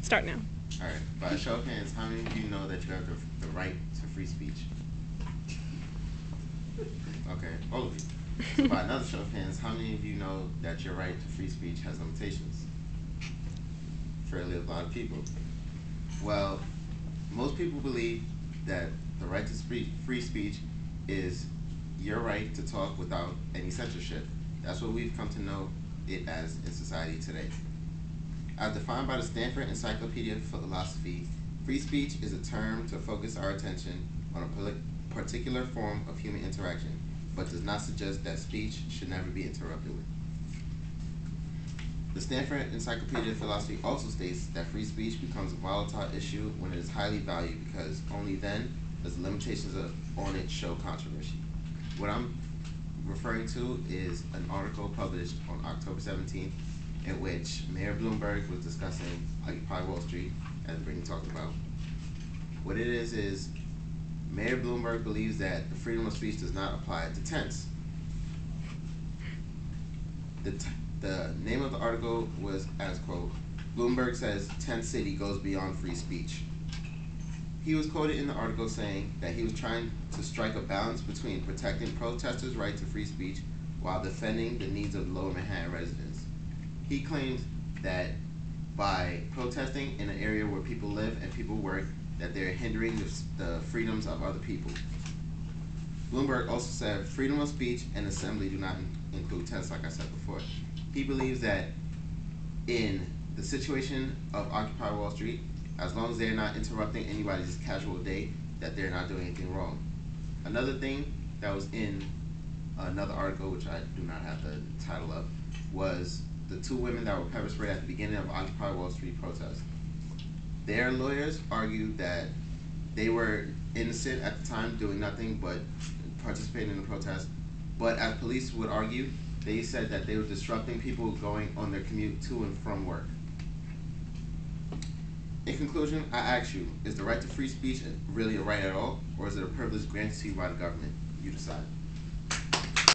Start now. All right. By a show of hands, how many of you know that you have the right to free speech? Okay, all of you. So by another show of hands, how many of you know that your right to free speech has limitations? Fairly a lot of people. Well, most people believe that the right to free speech is your right to talk without any censorship. That's what we've come to know it as in society today. As defined by the Stanford Encyclopedia of Philosophy, free speech is a term to focus our attention on a particular form of human interaction, but does not suggest that speech should never be interrupted with. The Stanford Encyclopedia of Philosophy also states that free speech becomes a volatile issue when it is highly valued, because only then does the limitations on it show controversy. What I'm referring to is an article published on October 17th in which Mayor Bloomberg was discussing Occupy Wall Street, as Brittany talked about. What it is Mayor Bloomberg believes that the freedom of speech does not apply to tents. The name of the article was, as quote, Bloomberg says tent city goes beyond free speech. He was quoted in the article saying that he was trying to strike a balance between protecting protesters' right to free speech while defending the needs of Lower Manhattan residents. He claims that by protesting in an area where people live and people work, that they're hindering the freedoms of other people. Bloomberg also said freedom of speech and assembly do not include tents, like I said before. He believes that in the situation of Occupy Wall Street, as long as they're not interrupting anybody's casual day, that they're not doing anything wrong. Another thing that was in another article, which I do not have the title of, was the two women that were pepper sprayed at the beginning of Occupy Wall Street protest. Their lawyers argued that they were innocent at the time, doing nothing but participating in the protest. But as police would argue, they said that they were disrupting people going on their commute to and from work. In conclusion, I ask you, is the right to free speech really a right at all, or is it a privilege granted to you by the government? You decide.